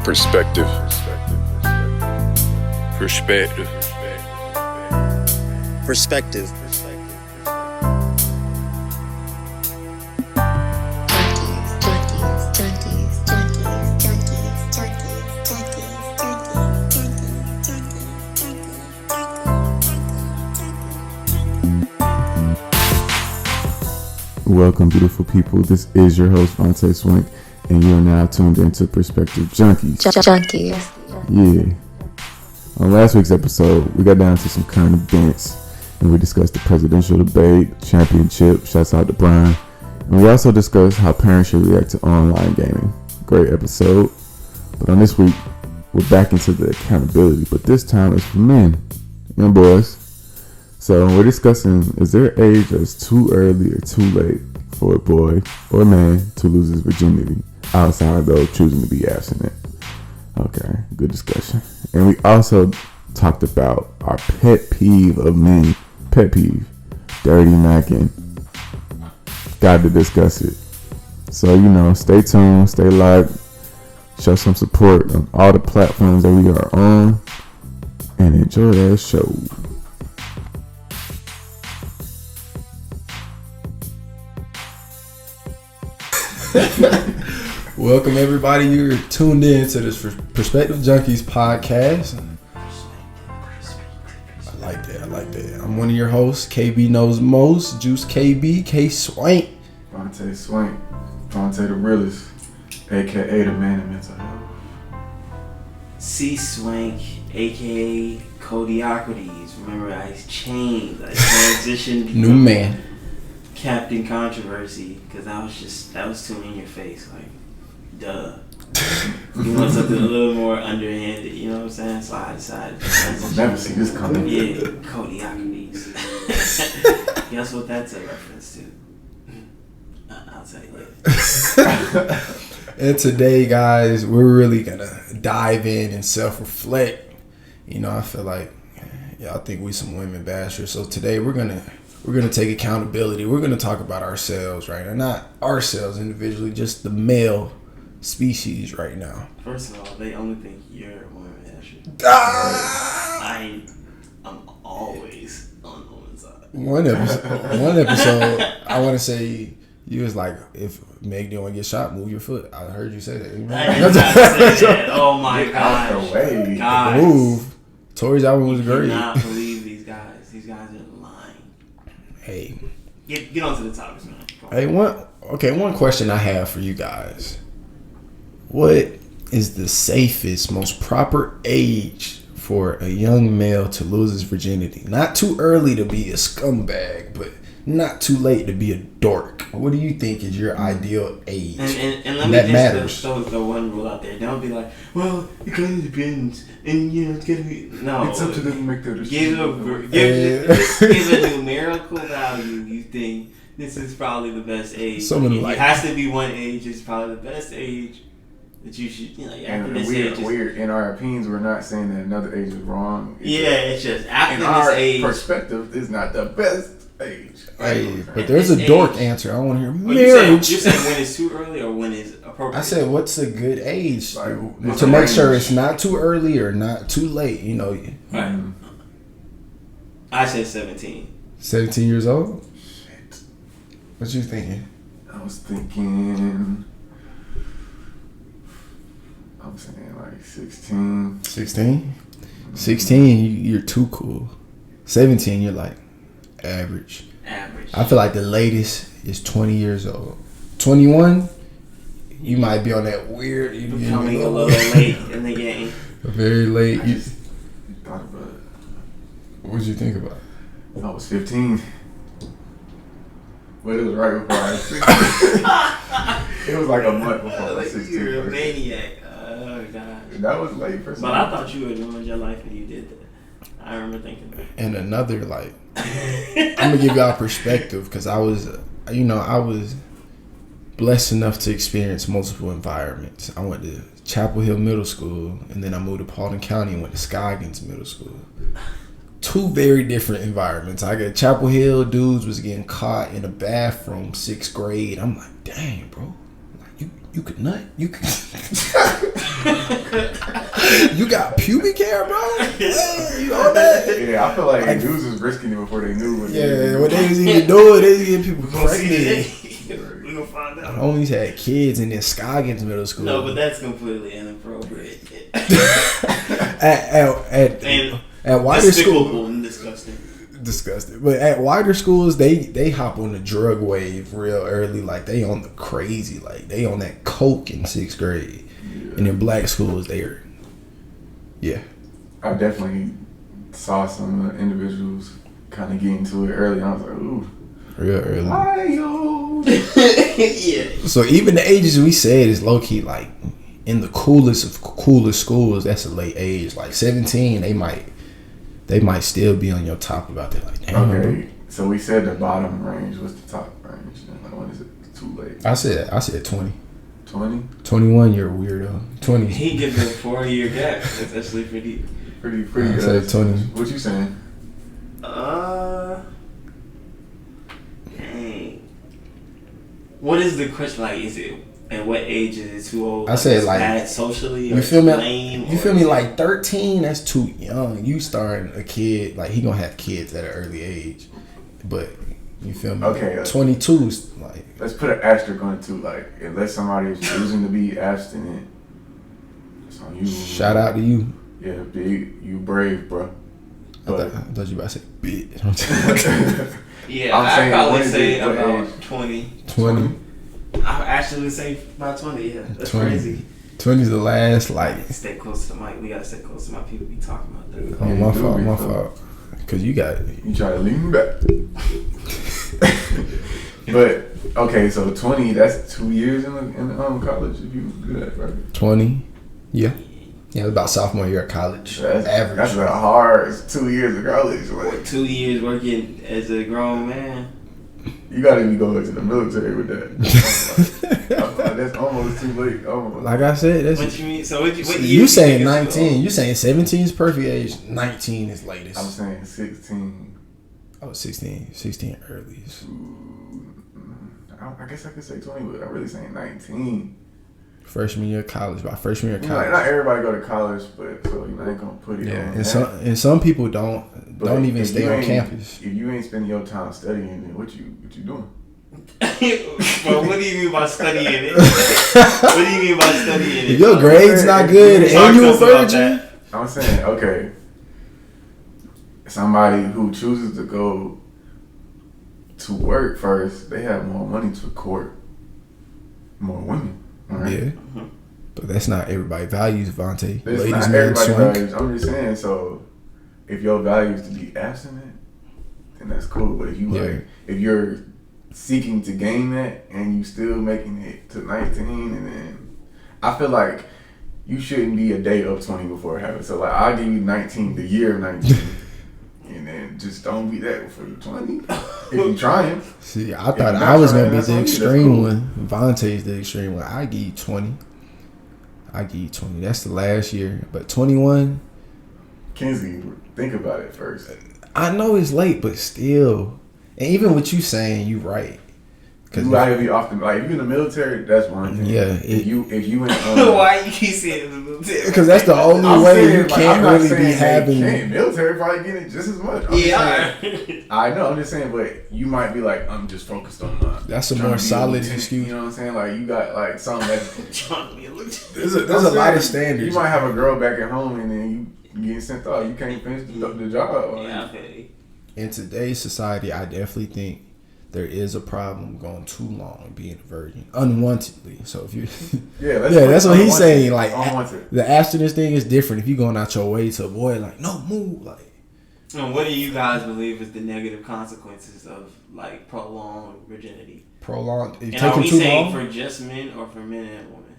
Perspective. Welcome, beautiful people. This is your host, Vontae Swank, and you are now tuned into Perspective Junkies. Yeah. On last week's episode, we got down to some current events, and we discussed the presidential debate, championship, shouts out to Brian, and we also discussed how parents should react to online gaming. Great episode. But on this week, we're back into the accountability, but this time it's for men and boys. So we're discussing, is there an age that's too early or too late for a boy or a man to lose his virginity outside of those choosing to be abstinent? Okay, good discussion. And we also talked about our pet peeve of men. Pet peeve, dirty macking. Got to discuss it. So, stay tuned, stay live, show some support on all the platforms that we are on, and enjoy that show. Welcome everybody, you're tuned in to this Perspective Junkies podcast. I like that. I'm one of your hosts, KB Knows Most, Juice KB, K Swank. Vontae Swank, Vontae the realest, aka the man of mental health. C Swank, aka Codeocrates. Remember, I changed, I transitioned. New man. Captain Controversy, because that was too in your face, like, duh. You want something a little more underhanded, you know what I'm saying? So I decided to transition. I've never seen this coming. Yeah, Codeocrates. Guess what that's a reference to? I'll tell you later. And today, guys, we're really gonna dive in and self-reflect. I feel like y'all think we some women bashers, so today we're gonna take accountability. We're gonna talk about ourselves right now, not ourselves individually, just the male species right now. First of all, they only think you're a woman basher. I'm always on the woman's side. One episode, I want to say you was like, if Meg didn't want to get shot, move your foot. I heard you say that. I did not say that. Oh my gosh. Guys. Move. Tori's album was great. I cannot believe these guys. These guys are lying. Hey. Get on to the topics, man. Hey, one question I have for you guys. What is the safest, most proper age for a young male to lose his virginity? Not too early to be a scumbag, but not too late to be a dork. What do you think is your ideal age? And let me just throw the one rule out there. Don't be like, well, it kind of depends. And, it's going to be... No. It's up to them to make their decision. Give a numerical value. You think this is probably the best age. It has to be one age. It's probably the best age that you should, after this age. We're in our opinions, we're not saying that another age is wrong. It's just after this age. Perspective is not the best age. Hey, but there's a dork answer. I want to hear marriage. You're saying when it's too early or when it's appropriate? I said, what's a good age to make sure it's not too early or not too late? Right. I said 17. 17 years old? Shit. What you thinking? I was thinking... I'm saying like 16. 16? 16, you're too cool. 17, you're like average. I feel like the latest is 20 years old. 21, you might be on that weird. Becoming a little late in the game. Very late. I just thought about it. What did you think about it? I was 15. But it was right before I was 16. It was like a month before I was 16. You're a maniac. Oh, God. That was late for some. But I thought you had ruined your life when you did that. I remember thinking that. And another, I'm going to give y'all perspective because I was blessed enough to experience multiple environments. I went to Chapel Hill Middle School, and then I moved to Paulding County and went to Scoggins Middle School. Two very different environments. I got Chapel Hill dudes was getting caught in a bathroom 6th grade. I'm like, dang, bro. Like, You could nut. You could. You got pubic hair, bro. Hey, you on that? Yeah, I feel like dudes was risking it before they knew what. What they was even doing, they was getting people pregnant. We gonna find out. Homies had kids in this Scoggins middle school. No, but that's completely inappropriate. At wider school, and disgusting. Disgusting. But at wider schools, they hop on the drug wave real early. Like they on the crazy. Like they on that coke in 6th grade. Yeah. And in black schools, they are. Yeah. I definitely saw some individuals kind of get into it early. I was like, ooh. Real early. Yeah. So even the ages we said is low key like in the coolest schools. That's a late age. Like 17, they might still be on your top about that. Like, damn. Okay. So we said the bottom range. What's the top range? Like, when is it too late? I said 20. 20? 21, you're a weirdo. 20. He gives a 4-year gap. That's actually pretty I said 20. What you saying? Dang. What is the question? Like, is it at what age is it too old? I said like bad socially. You feel me? You feel me? Like 13, that's too young. You starting a kid like he gonna have kids at an early age, but you feel me? Okay. 22 is like. Let's put an asterisk on it too. Like, unless somebody is choosing to be abstinent, it's on you. Shout out to you. Yeah, big. You brave, bro. I thought you about to say bitch. Yeah, I'd probably say about 20. 20. I actually say about 20. Yeah, that's 20. crazy. 20 is the last like. Stay close to the mic. We gotta stay close to my people. Be talking about that. Oh, my fault. Cause you got. You try to lean back. But okay, so 20. That's 2 years in college if you do that, right? 20. Yeah. Yeah, about sophomore year of college. Average. That's a hard 2 years of college. Like, 2 years working as a grown man. You gotta be going to the military with that. That's almost too late. Almost. Like I said, that's. What you mean? So what you saying 19? You saying 17 is perfect age? 19 is latest. I'm saying 16. Oh, 16 earliest. I guess I could say 20, but I'm really saying 19. Freshman year of college. By freshman year of college, college, not everybody go to college, but so you ain't gonna put it on. And some people don't even stay on campus. If you ain't spending your time studying, then what you doing? Well, what do you mean by studying it? What do you mean by studying it? If your grades not good and you a virgin, I'm saying, okay, somebody who chooses to go to work first, they have more money to court more women. Right. Yeah, but that's not everybody values, Vontae. Ladies, not everybody values. I'm just saying. So, if your value is to be abstinent, then that's cool. But if if you're seeking to gain that and you still making it to 19, and then I feel like you shouldn't be a day up 20 before having. So, like, I'll give you 19, the year of 19. And then just don't be that before you're 20. If you're trying. See, I thought I was going to be the extreme one. Vontae's the extreme one. I give you 20. That's the last year. But 21. Kenzie, think about it first. I know it's late, but still. And even with you saying, you right. You gotta be often like if you're in the military, that's one thing. Yeah. If you in why you keep saying in the military? Because that's the only way you can't really be having. Military probably getting it just as much. I know. I'm just saying, but you might be like, I'm just focused on my. That's a more solid excuse. You know what I'm saying? Like you got like something that. There's a lot of standards. You might have a girl back at home and then you getting sent off. You can't finish the job. Yeah. In today's society, I definitely think there is a problem going too long being a virgin unwantedly. So if you that's what he's saying. Like the abstinence thing is different. If you going out your way to avoid like no move like. And what do you guys believe is the negative consequences of like prolonged virginity? Prolonged. And are we saying for just men or for men and women?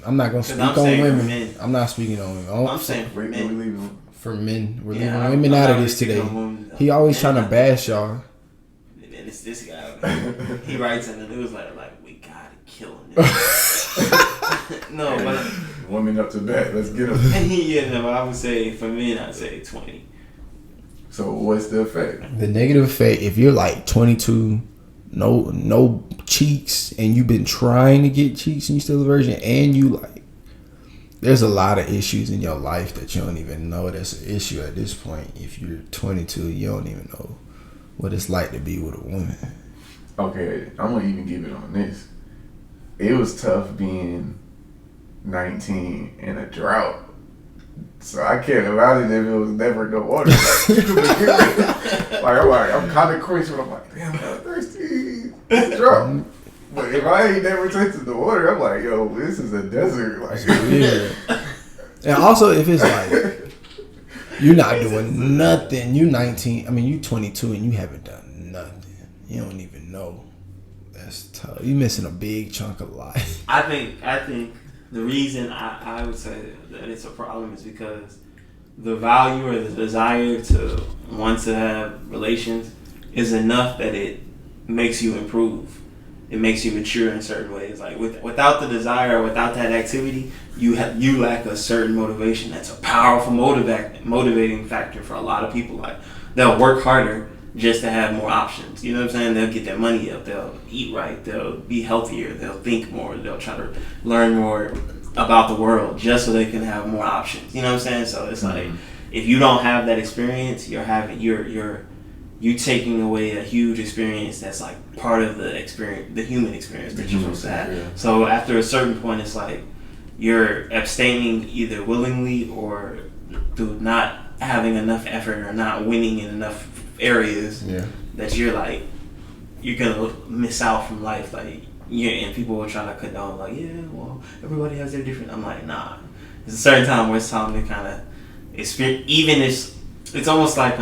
I'm not gonna speak on women. I'm not speaking on women. I'm saying for men. For men, we're leaving women out of this today. He always trying to bash y'all. It's this guy. He writes in the news like we gotta kill him. No, but women up to bat. Let's get them. Yeah, no, but I would say for men, I'd say 20. So what's the effect? The negative effect, if you're like 22, no cheeks, and you've been trying to get cheeks and you still a virgin, and you like, there's a lot of issues in your life that you don't even know that's an issue at this point. If you're 22, you don't even know what it's like to be with a woman. Okay, I'm gonna even give it on this. It was tough being 19 in a drought. So I can't imagine if it was never no water. I'm kind of crazy, but I'm like, damn, I'm thirsty. It's drought. But if I ain't never tasted the water, I'm like, yo, this is a desert. Like, yeah. And also, if it's like you're not doing nothing, you 19. I mean, you 22 and you haven't done nothing. You don't even know. That's tough. You missing a big chunk of life. I think the reason I would say that it's a problem is because the value or the desire to want to have relations is enough that it makes you improve. It makes you mature in certain ways. Like without the desire or without that activity, you lack a certain motivation. That's a powerful motivating factor for a lot of people. Like they'll work harder just to have more options. You know what I'm saying? They'll get their money up. They'll eat right. They'll be healthier. They'll think more. They'll try to learn more about the world just so they can have more options. You know what I'm saying? So it's like if you don't have that experience, you're taking away a huge experience that's like part of the experience, the human experience that you're supposed to have. Yeah. So after a certain point, it's like you're abstaining either willingly or through not having enough effort or not winning in enough areas that you're gonna miss out from life. Like and people will try to condone like, yeah, well, everybody has their different. I'm like, nah. There's a certain time where it's time to kind of experience. Even if it's almost like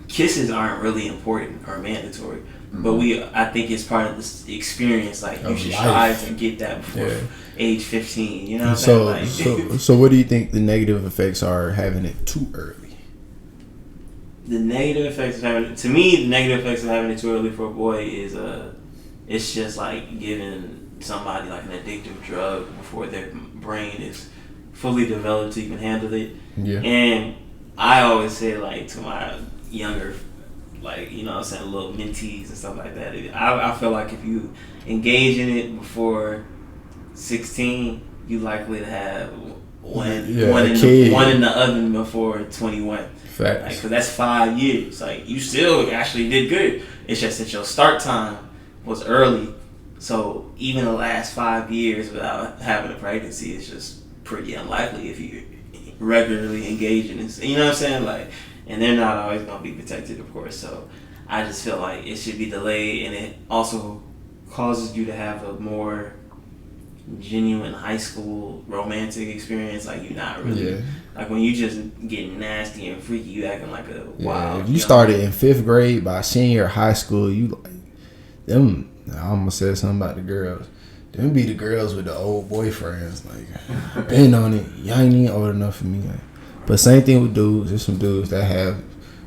kisses aren't really important or mandatory, but I think it's part of this experience. Like you should try to get that before age 15. You know what I'm saying? So what do you think the negative effects are having it too early? The negative effects of having it, to me, the negative effects of having it too early for a boy is it's just like giving somebody like an addictive drug before their brain is fully developed to even handle it. Yeah. And I always say like to my younger, like, you know what I'm saying, little mentees and stuff like that. I feel like if you engage in it before 16, you likely to have one in the oven before 21. Facts. Like, cause that's 5 years. Like you still actually did good. It's just that your start time was early. So even the last 5 years without having a pregnancy is just pretty unlikely if you regularly engage in this. You know what I'm saying? Like, and they're not always gonna be protected, of course. So I just feel like it should be delayed, and it also causes you to have a more genuine high school romantic experience. Like you're not really like when you just getting nasty and freaky, you acting like a wild. If you started in 5th grade, by senior high school, you like them. I almost said something about the girls. Them be the girls with the old boyfriends. Like been on it. Y'all ain't even old enough for me. Like, but same thing with dudes. There's some dudes that have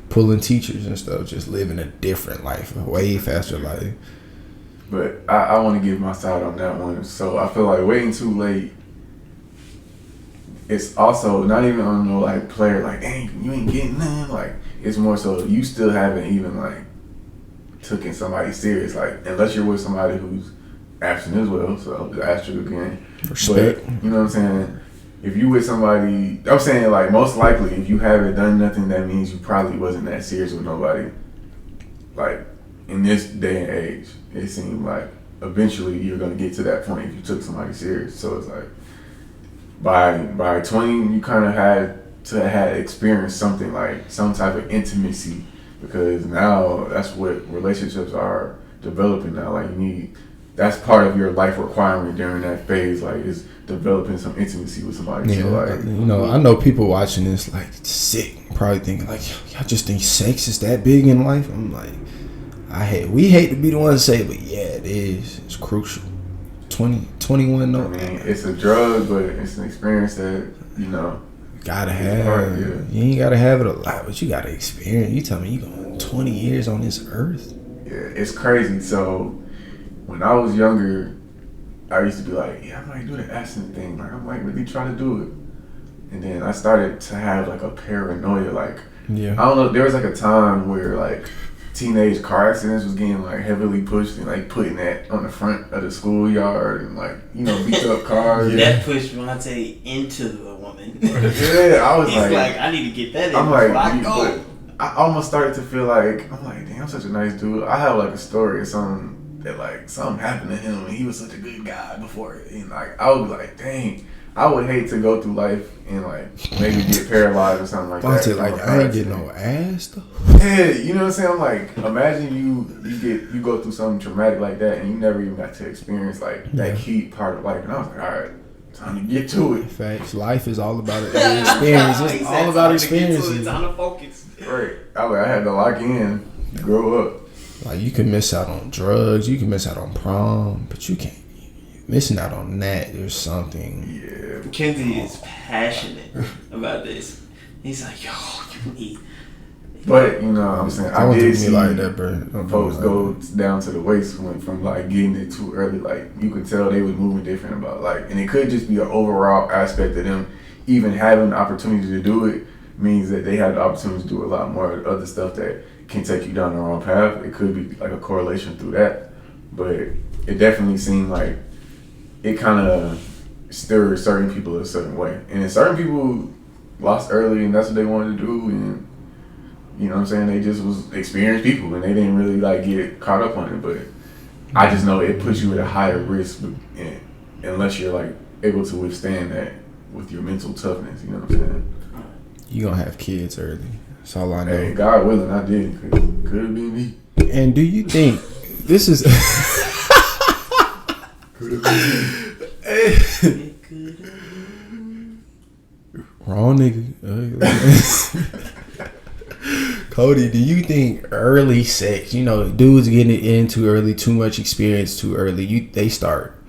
pulling teachers and stuff, just living a different life, a way faster life. But I want to give my side on that one. So I feel like waiting too late, it's also not even on no like player, like, dang, you ain't getting none. Like, it's more so you still haven't even like taken somebody serious. Like, unless you're with somebody who's absent as well. So I'll just ask you again. Respect. But, you know what I'm saying? If you with somebody, I'm saying like most likely if you haven't done nothing, that means you probably wasn't that serious with nobody. Like in this day and age, it seemed like eventually you're gonna get to that point if you took somebody serious. So it's like by 20, you kind of had to have experienced something like some type of intimacy, because now that's what relationships are developing now. Like you need, that's part of your life requirement during that phase. Like is developing some intimacy with somebody. Yeah, so like, you know, I know people watching this like sick, probably thinking like, y'all just think sex is that big in life. I'm like, we hate to be the one to say, but yeah, it is. It's crucial. 20, 21, no. I mean, it's a drug, but it's an experience that, you know, gotta have. You ain't gotta have it a lot, but you gotta experience. You tell me you going 20 years on this earth. Yeah, it's crazy. So when I was younger, I used to be like, yeah, I might do the acid thing. Like, I might really try to do it. And then I started to have like a paranoia. Like, I don't know. There was like a time where like teenage car accidents was getting like heavily pushed and like putting that on the front of the schoolyard and like, you know, beat up cars. That pushed Vontae into the woman. Yeah, I was He's like, I need to get that in I'm before like, I go. I almost started to feel like, I'm like, damn, I'm such a nice dude. I have like a story of something that like something happened to him and he was such a good guy before it. And like I would be like, dang, I would hate to go through life and like maybe get paralyzed or something like that. Like I ain't getting no ass though. Yeah, you know what I'm saying? I'm like, imagine you go through something traumatic like that and you never even got to experience like that key part of life. And I was like, all right, time to get to it. Facts. Life is all about it. Experience. It's all about experiences. Time to focus. Right. I had to lock in, grow up. Like you can miss out on drugs, you can miss out on prom, but you can't. Missing out on that, there's something. Yeah. Kenzie is passionate about this. He's like, yo, you need. But you know what I'm saying, I Don't did do see me like that, bro. folks go down to the waist went from like getting it too early. Like you could tell they was moving different about like, and it could just be an overall aspect of them even having the opportunity to do it means that they have the opportunity to do a lot more other stuff that can take you down the wrong path. It could be like a correlation through that, but it definitely seemed like it kind of stirred certain people a certain way, and then certain people lost early, and that's what they wanted to do, and you know what I'm saying, they just was experienced people, and they didn't really like get caught up on it. But I just know it puts you at a higher risk, unless you're like able to withstand that with your mental toughness. You know what I'm saying? You gonna have kids early. That's all I know. Hey, God willing, I did. Could have been me. And do you think this is? Wrong nigga. Cody, do you think early sex, you know, dudes getting it in too early, too much experience too early, they start,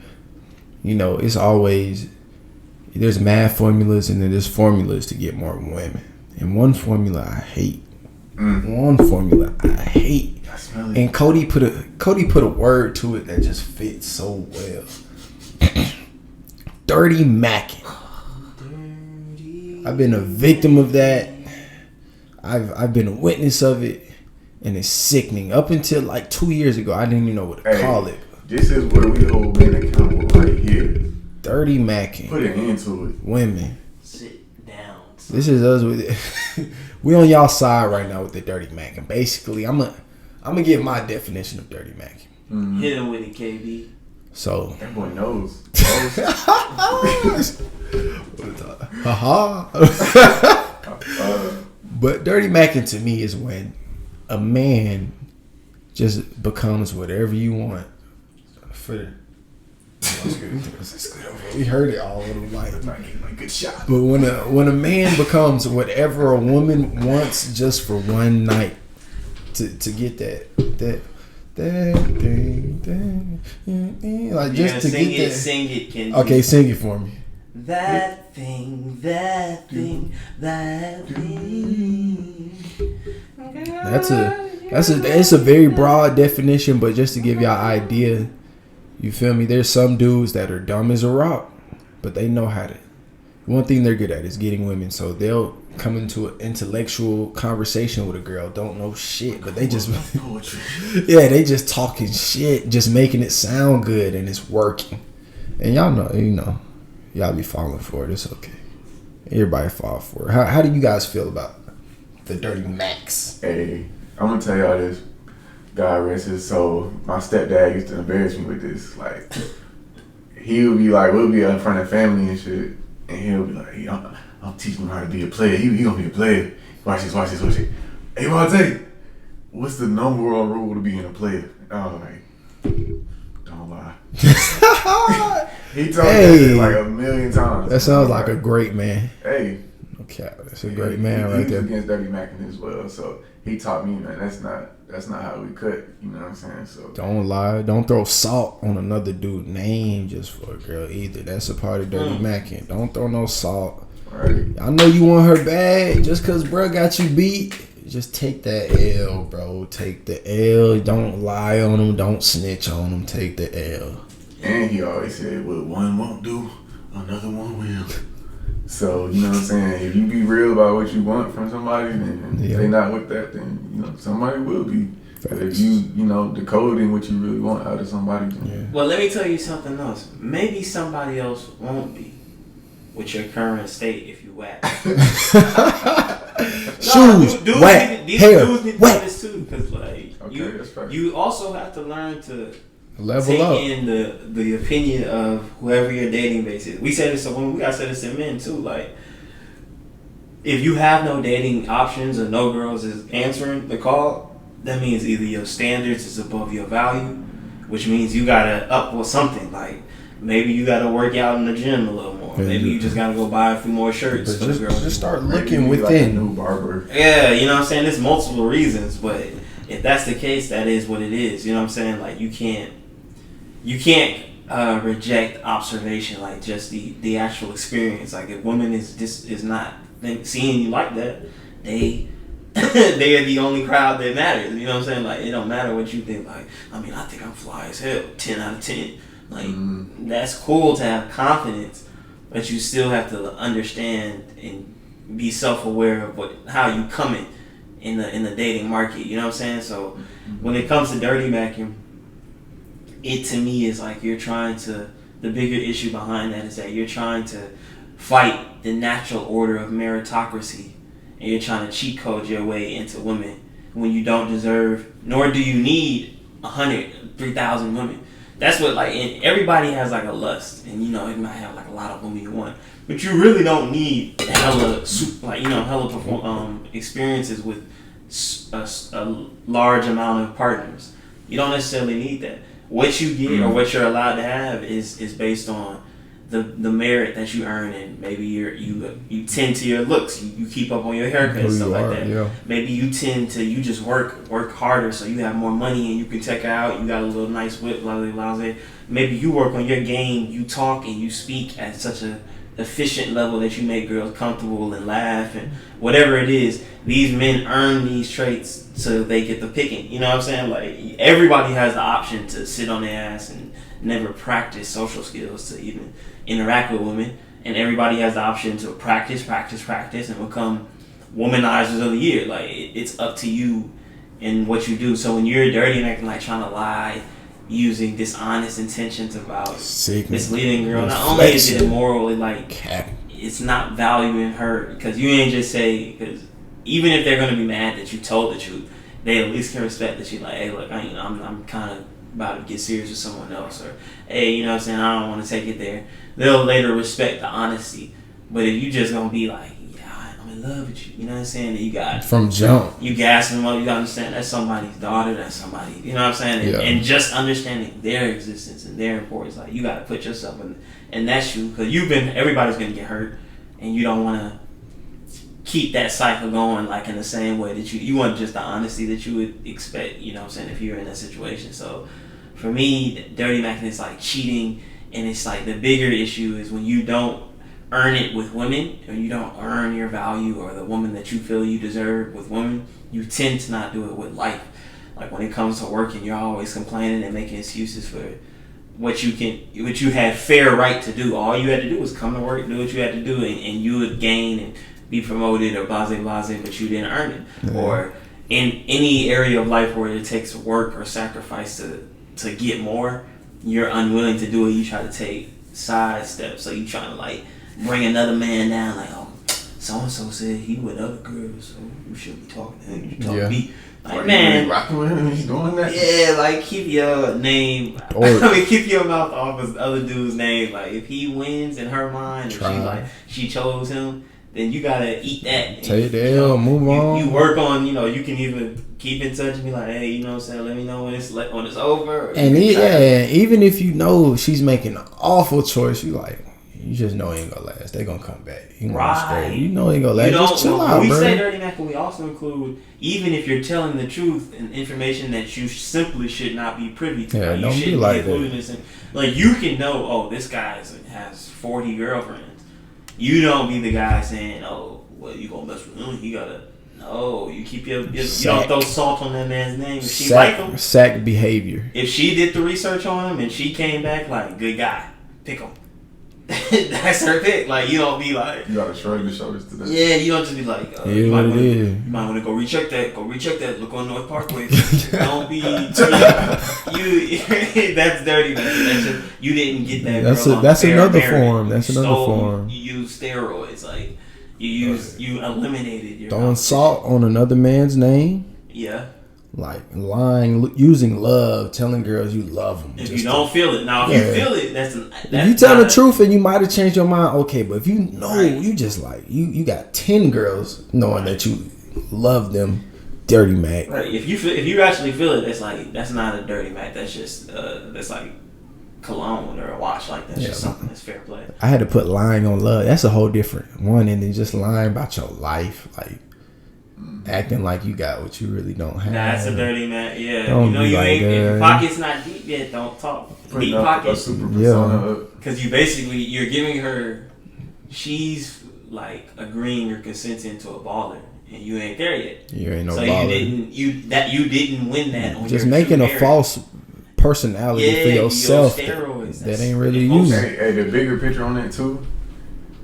you know, it's always, there's math formulas and then there's formulas to get more women. And one formula I hate. One formula I hate. And Cody put a word to it that just fits so well. Dirty macking. I've been a victim of that. I've been a witness of it, and it's sickening. Up until like 2 years ago, I didn't even know what to call it. This is where we hold men accountable right here. Dirty macking. Put an end to it. Women. Sit down. This is us with it. We on y'all side right now with the dirty macking. Basically, I'm gonna give my definition of dirty macking. Mm-hmm. Hit him with it, KB. So that boy knows. But dirty macking to me is when a man just becomes whatever you want for the. We heard it all over the mic. Good shot. But when a man becomes whatever a woman wants just for one night to get that thing, like just to get that. Sing it, Kenzie. Okay, sing it for me. That thing. It's a very broad definition, but just to give y'all an idea, you feel me? There's some dudes that are dumb as a rock, but they know how to. One thing they're good at is getting women, so they'll come into an intellectual conversation with a girl, don't know shit, but they just they just talking shit, just making it sound good, and it's working. And y'all be falling for it. It's okay. Everybody fall for it. How do you guys feel about the dirty max? Hey, I'm gonna tell y'all this. God rest his soul. My stepdad used to embarrass me with this. Like, he would be like, we'll be in front of family and shit, and he'll be like, hey, I'm teaching him how to be a player. He gonna be a player. Watch this. Hey, Monte, what's the number one rule to being a player? I'm like, don't lie. He told me that like a million times. That sounds like a great man. Hey. Okay, that's a great man right there. He was against dirty macking as well, so he taught me, man, that's not how we cut. You know what I'm saying? So don't lie. Don't throw salt on another dude's name just for a girl either. That's a part of dirty macking. Don't throw no salt. Right. I know you want her bad just cause bro got you beat. Just take that L, bro. Take the L. Don't lie on him. Don't snitch on him. Take the L. And he always said, what one won't do, another one will. So, you know what I'm saying? If you be real about what you want from somebody, then if they not with that, then, somebody will be. If you know, decoding what you really want out of somebody. Yeah. Well, let me tell you something else. Maybe somebody else won't be with your current state if you whack. Shoes, dudes whack, these hair, dudes need to whack. do this too, because like That's fair. you also have to learn to Level take up. in the opinion of whoever your dating base is. We say this to women. We gotta say this to men too. Like, if you have no dating options or no girls is answering the call, that means either your standards is above your value, which means you gotta up with something. Like, maybe you gotta work out in the gym a little more. Yeah, Maybe you just gotta go buy a few more shirts But for the girls. just start Maybe looking you like a within. new barber. Yeah, you know what I'm saying? There's multiple reasons, but if that's the case, that is what it is. You know what I'm saying? Like, you can't reject observation, like just the actual experience. Like, if women is not seeing you like that, they they are the only crowd that matters. You know what I'm saying? Like, it don't matter what you think. Like, I mean, I think I'm fly as hell, 10 out of 10. Like, that's cool to have confidence, but you still have to understand and be self-aware of how you coming in the dating market. You know what I'm saying? So when it comes to dirty macking, it to me is like you're trying to. The bigger issue behind that is that you're trying to fight the natural order of meritocracy, and you're trying to cheat code your way into women when you don't deserve, nor do you need 100, 3,000 women. That's what, like, and everybody has like a lust, and you know, it might have like a lot of women you want, but you really don't need hella experiences with a large amount of partners. You don't necessarily need that. What you get or what you're allowed to have is based on the merit that you earn, and maybe you tend to your looks, you keep up on your haircut and stuff like that. Yeah. Maybe you just work harder, so you have more money and you can check out. You got a little nice whip, blah blah blah. Maybe you work on your game, you talk and you speak at such a efficient level that you make girls comfortable and laugh and whatever it is. These men earn these traits so they get the picking. You know what I'm saying? Like, everybody has the option to sit on their ass and never practice social skills to even interact with women, and everybody has the option to practice and become womanizers of the year. Like, it's up to you and what you do. So when you're dirty and acting like trying to lie, using dishonest intentions about misleading girl, not only is it immoral, like, it's not valuing her, because you ain't just say, because even if they're gonna be mad that you told the truth, they at least can respect that you like, hey, look, I'm kind of about to get serious with someone else, or hey, you know what I'm saying, I don't want to take it there. They'll later respect the honesty. But if you just gonna be like, yeah, I'm in love with you, you know what I'm saying, that you got from jump, you gassing them up, you gotta understand that's somebody's daughter, that's somebody, you know what I'm saying, and just understanding their existence and their importance. Like, you gotta put yourself in, and that's you, because everybody's gonna get hurt, and you don't want to keep that cycle going, like, in the same way that you want just the honesty that you would expect, you know what I'm saying, if you're in that situation. So for me, dirty macking is like cheating, and it's like the bigger issue is when you don't earn it with women, or you don't earn your value or the woman that you feel you deserve with women, you tend to not do it with life. Like, when it comes to working, you're always complaining and making excuses for what you had fair right to do. All you had to do was come to work, do what you had to do, and you would gain and be promoted or blase, but you didn't earn it. Yeah. Or in any area of life where it takes work or sacrifice to get more, you're unwilling to do it. You try to take side steps. So you trying to, like, bring another man down, like, oh, so-and-so said he with other girls, so you should be talking to him. You talk to me. Like, man, rocking with him, he's doing that. Yeah, like, keep your name. Keep your mouth off of other dude's name. Like, if he wins in her mind, if she chose him, then you gotta eat that. Take the L, move on. You work on, you can even keep in touch and be like, hey, you know what I'm saying, let me know when it's over. And even if you know she's making an awful choice, you just know it ain't gonna last. They gonna come back. Right. You know it ain't gonna last. Just chill out, when we bro. say dirty mac, we also include, even if you're telling the truth and information that you simply should not be privy to. Yeah, don't be like that. Like, you can know, oh, this guy has 40 girlfriends. You don't be the guy saying, oh, well, you gonna mess with him. You gotta, no, you keep you don't throw salt on that man's name. If she like him, sack behavior. If she did the research on him and she came back like, good guy, pick him. that's her pick. Like, you don't be like, You gotta shrug your shoulders to that. yeah, you don't just be like, You might want to go recheck that. Look on North Parkway. Don't be you. That's dirty. That's just, you didn't get that. That's another merit. form. That's another form. You use steroids. Like you eliminated your throwing salt on another man's name. Yeah. Like lying, using love, telling girls you love them. If you don't feel it, now if you feel it, that's if you tell the truth and you might have changed your mind, okay. But if you know, you just like you got 10 girls knowing that you love them, dirty Mac. Right. If you actually feel it, that's not a dirty Mac. That's just that's like cologne or a wash. Like that's just something that's fair play. I had to put lying on love. That's a whole different one, and then just lying about your life, like. Acting like you got what you really don't have. That's a dirty man. Yeah, Don't you like ain't. that. If your pocket's not deep yet, don't talk. Deep pockets. Because you're giving her. She's like agreeing or consenting to a baller, and you ain't there yet. You ain't no so baller. You didn't win that. On just your making a merit. false personality for yourself. That ain't really you. Hey, the bigger picture on that too.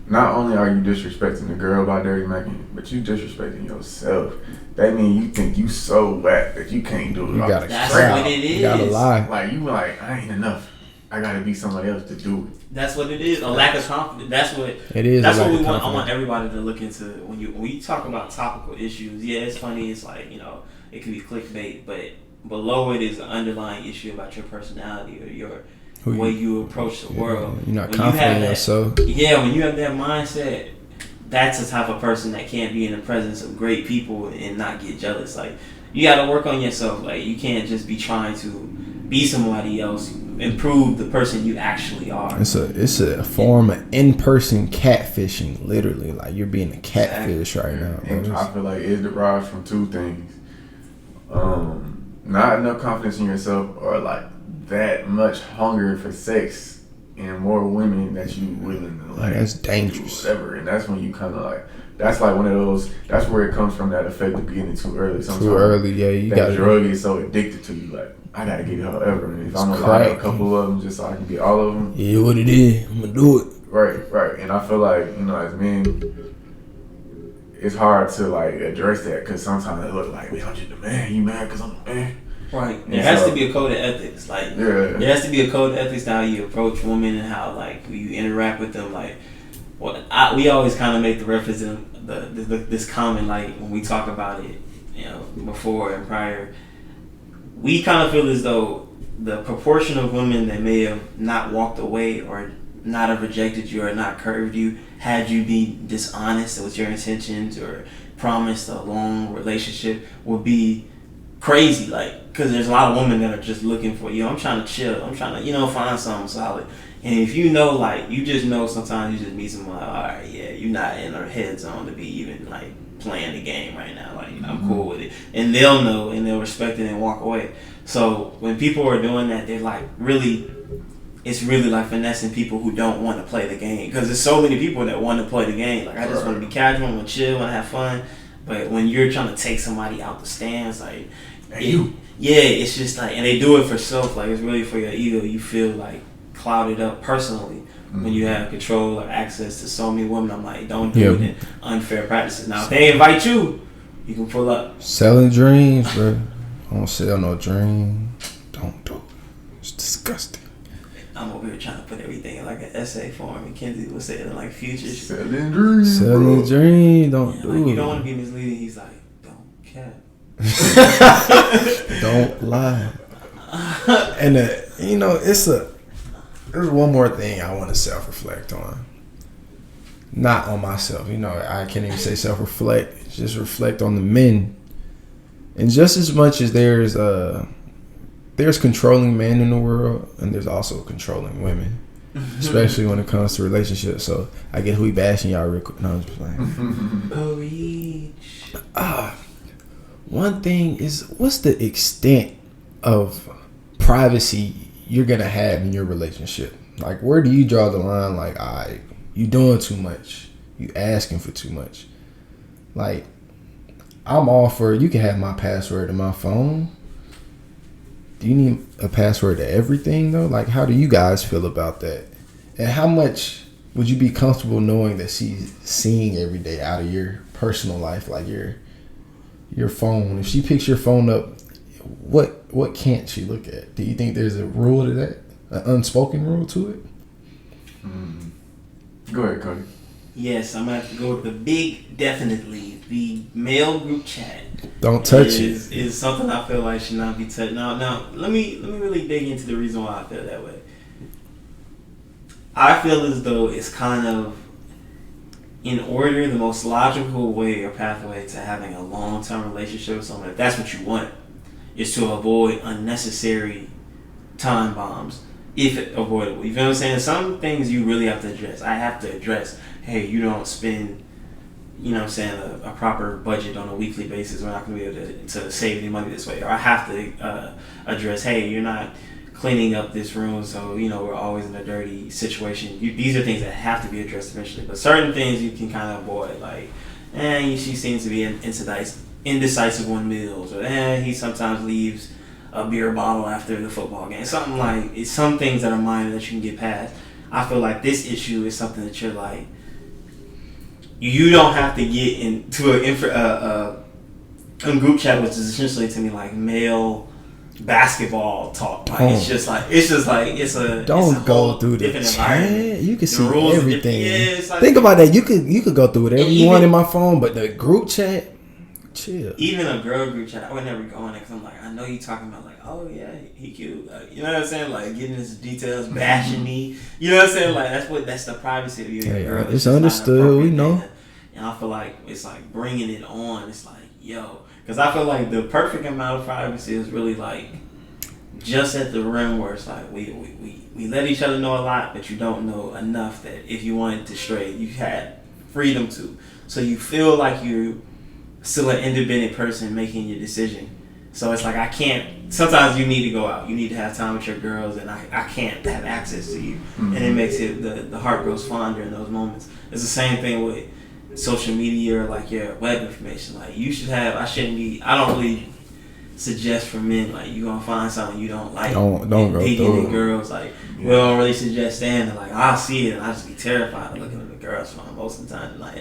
Not only are you disrespecting the girl by dirty macking, but you disrespecting yourself. That means you think you so whack that you can't do it. You gotta That's what it is. You gotta lie. Like you like, I ain't enough. I gotta be somebody else to do it. That's what it is. A lack of confidence. That's what it is. That's what we want. I want everybody to look into when we talk about topical issues. Yeah, it's funny. It's like, it can be clickbait, but below it is an underlying issue about your personality or your way you approach the world. You're not confident in yourself. Yeah, when you have that mindset, that's the type of person that can't be in the presence of great people and not get jealous. Like, you got to work on yourself. Like, you can't just be trying to be somebody else. Improve the person you actually are. It's a form of in-person catfishing, literally. Like, you're being a catfish right now. And I feel like it derives from two things. Not enough confidence in yourself, or like that much hunger for sex and more women that you willing to like. That's dangerous. Whatever, and that's when you kind of like. That's like one of those. That's where it comes from. That effect of getting too early. Sometimes too early, yeah. You got drug is so addicted to you. Like, I gotta get however. And if I'm gonna lie a couple of them just so I can get all of them. Yeah, what it is, I'm gonna do it. Right. And I feel like as men, it's hard to like address that because sometimes it look like, man, I'm just a man. You mad because I'm a man? Right. There has to be a code of ethics. Like, there has to be a code of ethics to how you approach women and how like you interact with them. Like, we always kind of make the reference in this comment, like when we talk about it, before and prior. We kind of feel as though the proportion of women that may have not walked away or not have rejected you or not curved you, had you be dishonest with your intentions or promised a long relationship, would be crazy. Like, because there's a lot of women that are just looking for, I'm trying to chill. I'm trying to, find something solid. And if like, you just know sometimes you just meet someone like, all right, yeah, you're not in her head zone to be even like playing the game right now. Like, I'm cool with it. And they'll know and they'll respect it and walk away. So when people are doing that, they're like it's really like finessing people who don't want to play the game. Because there's so many people that want to play the game. Like, I just want to be casual, I want to chill, I want to have fun. But when you're trying to take somebody out the stands, like, it's just like, and they do it for self. Like, it's really for your ego. You feel like clouded up personally when you have control or access to so many women. I'm like, don't do it in unfair practices. Now, if they invite you, you can pull up. Selling dreams, bro. I don't sell no dream. Don't do it. It's disgusting. I'm over here trying to put everything in like an essay form, and Kenzie was saying in like future. Selling dreams. Selling dreams. Don't do it. You don't want to be misleading. He's like, don't cap. Don't lie. And there's one more thing I want to self-reflect on. Not on myself. I can't even say self-reflect. Just reflect on the men. And just as much as there's controlling men in the world, and there's also controlling women, especially when it comes to relationships. So I get who we bashing y'all real quick. No, I'm just playing. One thing is, what's the extent of privacy you're gonna have in your relationship? Like, where do you draw the line? Like, you doing too much, you asking for too much. Like, I'm all for, you can have my password to my phone. Do you need a password to everything though? Like, how do you guys feel about that? And how much would you be comfortable knowing that she's seeing every day out of your personal life, like your phone? If she picks your phone up, what can't she look at? Do you think there's a rule to that? An unspoken rule to it? Go ahead, Cody. Yes, I'm gonna have to go with the big definitely. The male group chat. Don't touch it. Is something I feel like should not be touched. Now, let me really dig into the reason why I feel that way. I feel as though it's kind of, in order, the most logical way or pathway to having a long-term relationship with someone, if that's what you want, is to avoid unnecessary time bombs, if avoidable. You feel what I'm saying? Some things you really have to address. I have to address, hey, you don't spend, you know what I'm saying, a proper budget on a weekly basis. We're not going to be able to save any money this way. Or I have to address, hey, you're not cleaning up this room, so, you know, we're always in a dirty situation. These are things that have to be addressed eventually. But certain things you can kind of avoid, like, she seems to be indecisive on meals, or he sometimes leaves a beer bottle after the football game. Something like, it's some things that are minor that you can get past. I feel like this issue is something that you're like, you don't have to get into a group chat, which is essentially to me like male basketball talk. Like it's a don't go through the chat. You can see everything. Think about that. You could go through whatever you want in my phone, but the group chat, chill. Even a girl group chat, I would never go on it because I'm like, I know you talking about like, oh yeah, he cute. You know what I'm saying? Like getting into details, bashing me. You know what I'm saying? Like that's the privacy of you. Yeah, it's understood. We know. And I feel like it's like bringing it on. It's like, yo, because I feel like the perfect amount of privacy is really like just at the rim where it's like we let each other know a lot, but you don't know enough that if you wanted to stray, you had freedom to. So you feel like you're still an independent person making your decision. So it's like I can't. Sometimes you need to go out. You need to have time with your girls, and I can't have access to you, and it makes it the heart grows fonder in those moments. It's the same thing with social media or like your web information. Like you should have. I don't really suggest for men like you gonna find something you don't like. Don't go through it. Girls like we don't really suggest standing. Like I'll see it and I just be terrified of looking at the girls phone most of the time. Like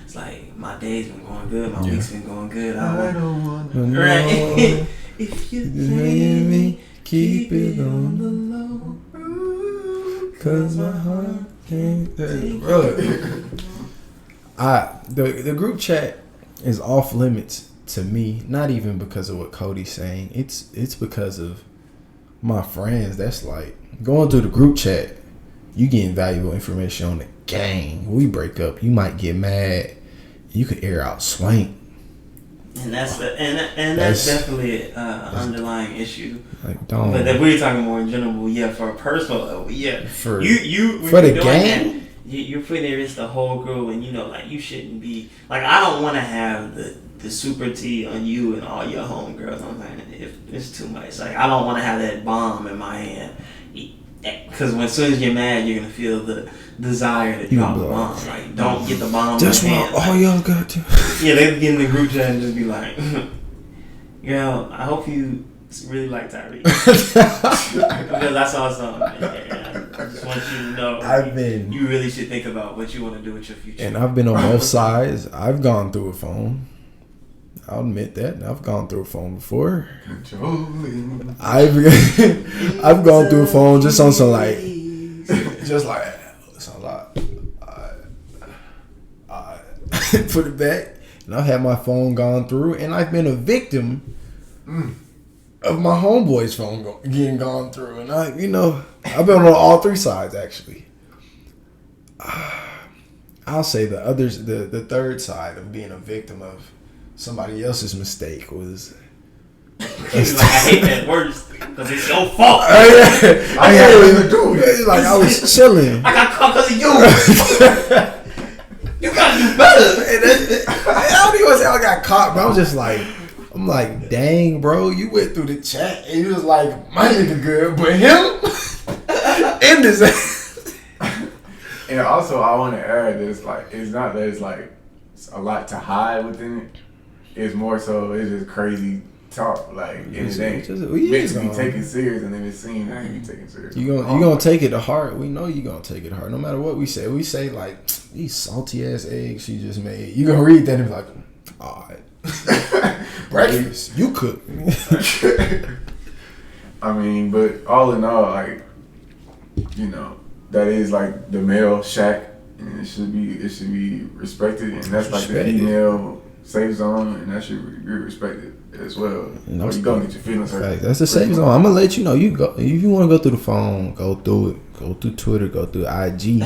it's like my day's been going good, my week's been going good. I don't want right. If you hear me, keep it on the low, 'cause my heart can't take it. The group chat is off limits to me, not even because of what Cody's saying. It's because of my friends. That's like going through the group chat, you getting valuable information on the gang. We break up, you might get mad, you could air out swank. And that's definitely an underlying issue. Like, don't. But if we're talking more in general, yeah, for a personal level, yeah. For the gang. You're putting at risk the whole group, and you know, like you shouldn't be like. I don't want to have the super T on you and all your homegirls. I'm saying if it's too much, like I don't want to have that bomb in my hand, because as soon as you're mad, you're gonna feel the desire to drop the bomb. Like don't get the bomb. That's why all y'all got to. Yeah, they get in the group chat and just be like, "Girl, I hope you really like Tyreek because I saw something." I just want you to know you really should think about what you want to do with your future. And I've been on both sides. I've gone through a phone. I'll admit that. I've gone through a phone before. Controlling. I've gone through a phone just on some like, just like, it's a lot. I put it back, and I've had my phone gone through, and I've been a victim of my homeboy's phone getting gone through, and I've been on all three sides actually. I'll say the third side of being a victim of somebody else's mistake was. He's like, I hate that word because it's your fault. I had nothing to do with it. Like I was chilling. I got caught because of you. You gotta do better. I don't even say I got caught, but I was just like. I'm like, dang, bro, you went through the chat and you was like, my nigga good, but him in this. And also, I want to add this, like, it's not that it's like a lot to hide within it. It's more so, it's just crazy talk, like, and it ain't meant to be taken serious, and then it seems like you be taken serious. You gonna take it to heart. We know you gonna take it to heart, no matter what we say. We say like these salty ass eggs she just made. You gonna read that and be like, alright, breakfast you cook. I mean, but all in all, like, you know, that is like the male shack, and it should be respected, and that's like the female safe zone, and that should be respected as well. Or you gonna get your feelings hurt. That's the safe zone. I'm gonna let you know. You go if you want to go through the phone, go through it. Go through Twitter. Go through IG.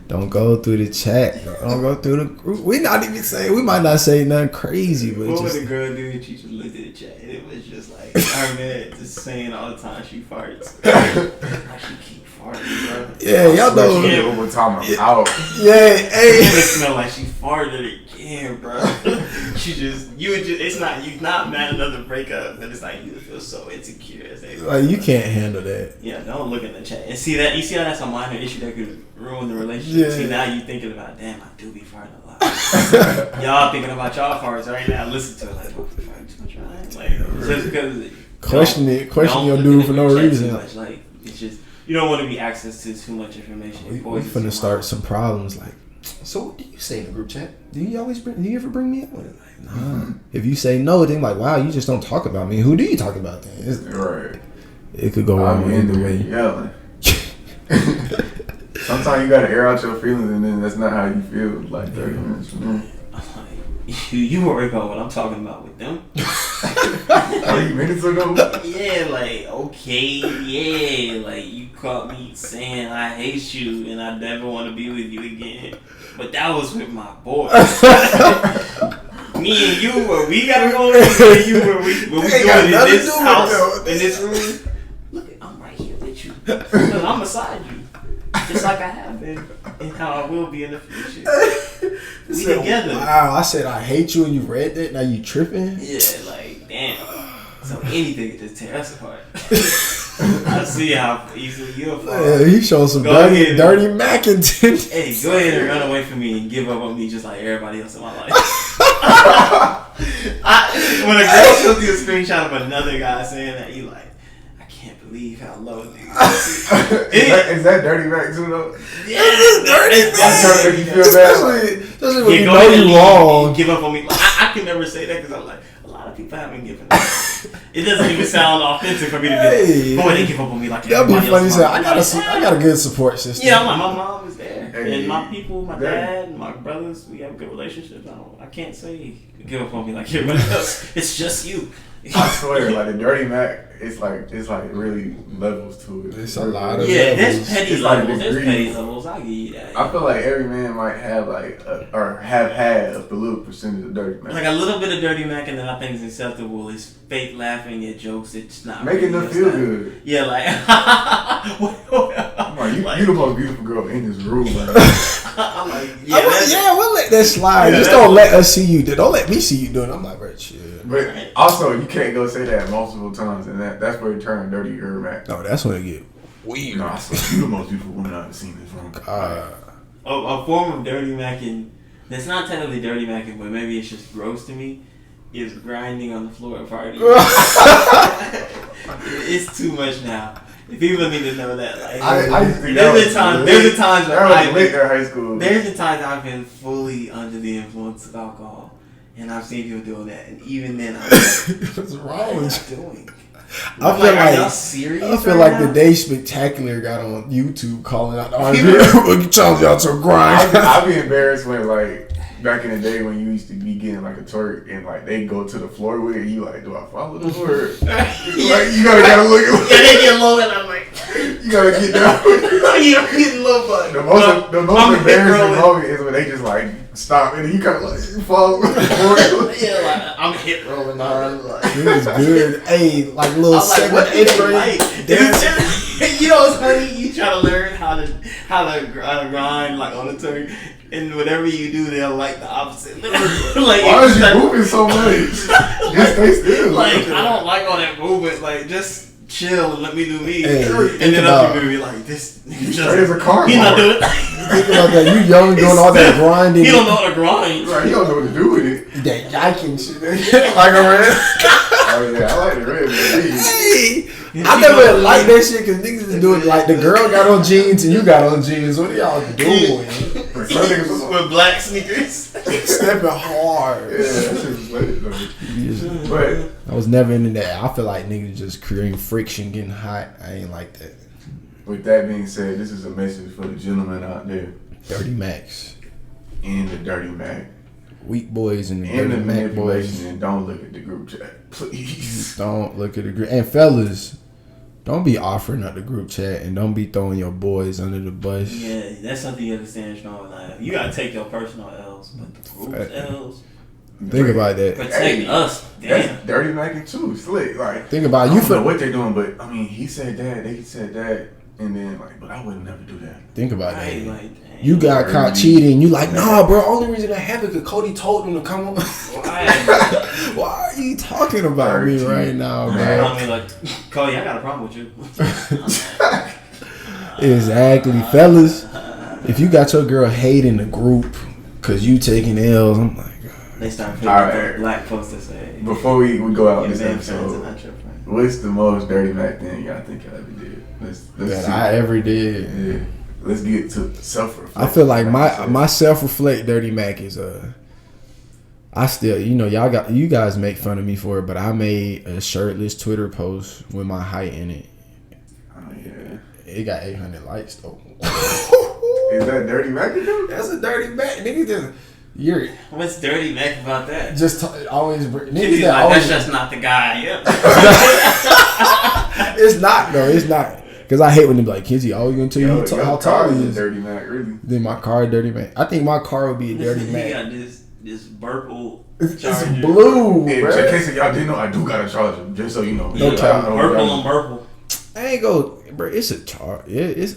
Don't go through the chat. Don't go through the group. We might not say nothing crazy, but what would the girl do if she just looked at the chat? It was just like her man just saying all the time she farts. Like she keep farting, bro. Yeah, y'all know. Over time I'm out. Yeah, hey. It smell like she farted again, bro. It's not you not mad another breakup, but it's like you feel so insecure as they like you can't handle that. Yeah, don't look in the chat and see that. You see how that's a minor issue that could ruin the relationship. Yeah. See now you thinking about, damn, I do be farting a lot. Y'all thinking about y'all farts right now. Listen to it like, what the fuck, too much right? Like just because question your dude for no reason. Much. Like it's just you don't want to be access to too much information. We finna start some problems. Like, so what do you say in the group chat? Do you ever bring me up with it? Like, nah. If you say no, then like, wow, you just don't talk about me. Who do you talk about then? Right. It could go wrong either way. Yelling. Sometimes you gotta air out your feelings, and then that's not how you feel. Like 30 minutes from now. You worry about what I'm talking about with them. 30 minutes ago? Yeah, like, okay, yeah. Like, you caught me saying I hate you and I never want to be with you again. But that was with my boy. Me and you, where we gotta go, me and you, where we doing in this house, in this room. Look, I'm right here with you. Look, I'm beside you. Just like I have been, and how I will be in the future. We together. Wow, I said I hate you and you read that, now you tripping? Yeah, like, damn. So anything could just tear us apart. I see how easily you'll fall. Yeah, he showed some dirty macking. Hey, go ahead and run away from me and give up on me just like everybody else in my life. When a girl shows you a screenshot of another guy saying that, you like, I can't believe how low niggas is that dirty Mac too though? Yeah, that's trying to make you feel bad. Especially when you know you're wrong. Give up on me. Like, I can never say that because I'm like, a lot of people haven't given up. It doesn't even sound authentic for me to be like, boy, they give up on me like that'd be funny. I got got a good support system. Yeah, I'm like, my mom is there. And my people, my dad, my brothers, we have good relationships. I can't say give up on me like everybody else. It's just you. I swear, like the dirty Mac, it's like really levels to it. It's a lot of levels. There's petty levels. There's petty levels. I give you that. I feel like every man might have or have had a little percentage of dirty Mac. Like a little bit of dirty Mac, and then I think is acceptable is fake laughing at jokes. It's not making them feel good. Yeah, like I'm like, you the most beautiful girl in this room. Like. I'm like, we'll let that slide. Just don't let us see you do it. Don't let me see you do it. I'm like, right, shit. But also, you can't go say that multiple times, and that's where you turn dirty or Mac. No, that's when it get weird. No, I swear, you the most beautiful woman I've seen in this room. A form of dirty macking that's not technically dirty macking, but maybe it's just gross to me, is grinding on the floor of parties. It's too much now. People need to know that. Like, there's the times where I've been high school. There's the times I've been fully under the influence of alcohol. And I've seen people doing that, and even then, I'm like, what's wrong with you doing? I feel are y'all serious? I feel like the Day Spectacular got on YouTube calling out the argument. Challenge y'all to a grind. I'd be embarrassed when, like, back in the day when you used to be getting like a twerk and like they go to the floor with it, you like, do I follow the word? Like, you gotta look at they get low, and I'm like, you gotta get down. You're getting low, but the most embarrassing moment is when they just like stop and you kind of like fall. Yeah, like I'm hip rolling on. Like, it was good. Hey, like little 7th, 8th grade. You know what's funny? You try to learn how to grind like on the twerk. And whatever you do, they'll like the opposite. Like, why is you moving so much? Just stay still. Like, I don't like all that movement. Like, just chill and let me do me. Hey, and then other people be like, this. He's a car. He's not doing it. Think about that. You young doing all that grinding. He don't know how to grind. Right, he don't know what to do with it. That yiking shit. Like a red. Oh yeah, I like the red. Hey, I never liked that shit because niggas is doing like the girl got on jeans and you got on jeans. What are y'all doing? With black sneakers. Stepping hard. Yeah, that shit was lit. But I was never into that. I feel like niggas just creating friction, getting hot. I ain't like that. with that being said, this is a message for the gentlemen out there. Dirty Macs. And the Dirty Mac. Weak boys and the And Dirty the Mac boys. manipulation. And don't look at the group chat, please. Don't look at the group. And fellas, don't be offering up the group chat and don't be throwing your boys under the bus. Yeah, that's something you understand strong life. You gotta take your personal L's, but the group's L's. Think about that. Protect us. Damn. That's Dirty Mac and too slick. Like, Think about I you. don't know what they're doing, but I mean, he said that, they said that, and then like, but I would never do that. Think about Right, that. like, damn. You got caught cheating. You like, nah, bro. Only reason I have it because Cody told him to come on. Why are you talking about me right now, man? I mean, like, Cody, I got a problem with you. Exactly, fellas. If you got your girl hating the group because you taking L's, I'm like, They start putting Alright. black posts that say, Before we go out your this band friends are episode, not your friend. what's the most Dirty Mac thing y'all think y'all ever did? Let's that see. I ever did. Yeah. Let's get to self-reflection. I feel like my self-reflect Dirty Mac is I still, you guys make fun of me for it, but I made a shirtless Twitter post with my height in it. Oh yeah. It got 800 likes though. Is that Dirty Mac to do? That's a Dirty Mac, nigga. You're What's dirty Mac about that? just always niggas He's that like, always. that's just not the guy. Yep. It's not though. It's not. Cause I hate when they be like, Kizzy, always gonna tell you how tall he is. Dirty Mac, really. Then my car, Dirty Mac. I think my car would be a Dirty He Mac. got this purple It's Charger. blue, Hey, bro. in case y'all didn't know, I do got a charger. Just so you know. No Yeah, cap. purple on purple. I ain't go, bro. It's a charger.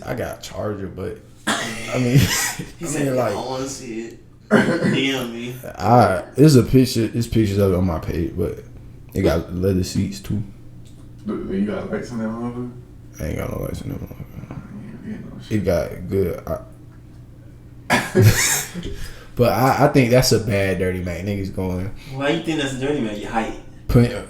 I got a charger, but I mean, He said, like, I want to see it. DM me. there's a picture. There's pictures of it on my page, but it got leather seats too. You got lights in that motherfucker? I ain't got no lights in them. You know, It got good. But I think that's a bad Dirty Mac. Niggas going Why you think that's a dirty Mac? Your height.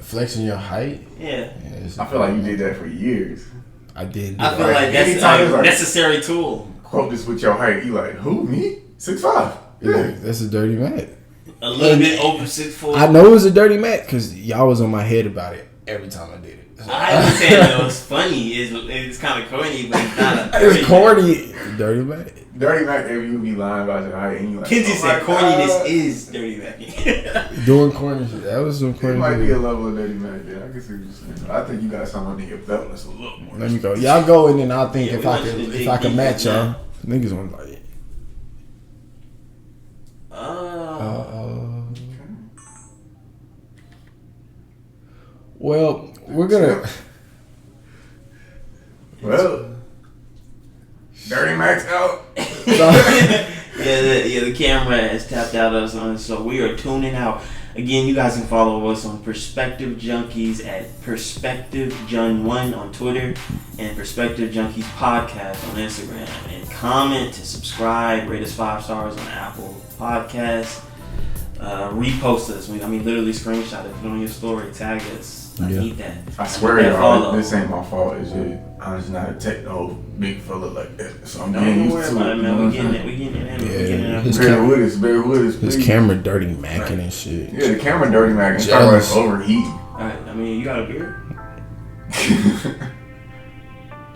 flexing your height. Yeah. I feel like you did that for years. I did. I feel Like, like that's anytime a it's like- necessary tool. Quote this with your height. You like, who, me? 6'5". Yeah. That's a Dirty Mac. A little bit over 6'4". I know it was a Dirty Mac because y'all was on my head about it every time I did it. So. I understand that it was funny. It's kind of corny, but it's not a It's corny. Dirty Mac. Dirty Mac, if you be lying about your height and you like, Kinsey oh said my corniness God. is dirty Mac. Doing corny shit. That was some It corny might be a shit. level of Dirty Mac there. I can see what you're saying. I think you got something under your belt that's a little more. Let me go. Y'all go and then I'll think Yeah, if we I want can you to if dig I can deep match in y'all. that. Niggas want like well, we're gonna Well, Dirty Mac's out. the camera has tapped out us on, so we are tuning out. Again, you guys can follow us on Perspective Junkies at Perspective Jun1 on Twitter and Perspective Junkies Podcast on Instagram. And comment and subscribe, rate us 5 stars on Apple Podcasts. Repost us. I mean, literally screenshot it, put it on your story, tag us. I Yeah. need that. I swear That y'all, follow. this ain't my fault. It's just, I'm just not a techno big fella like that. So I'm Don't getting even used worry to about it. it, You man. know We what getting I'm it. We getting it. We Yeah, getting it. his saying? Bear with us, his please. camera dirty macking and shit. Yeah, the camera dirty Mac and start like Jealous. overheating. Alright, I mean, you got a beard? I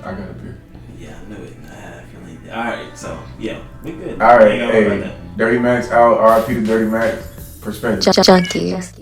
got a beer. Yeah, I knew it. I had a feeling. Alright, so, yeah, we good. All right, Ain't gotta worry about hey, that. Dirty Mac's out. RIP to Dirty Mac. Perspective. Junkies.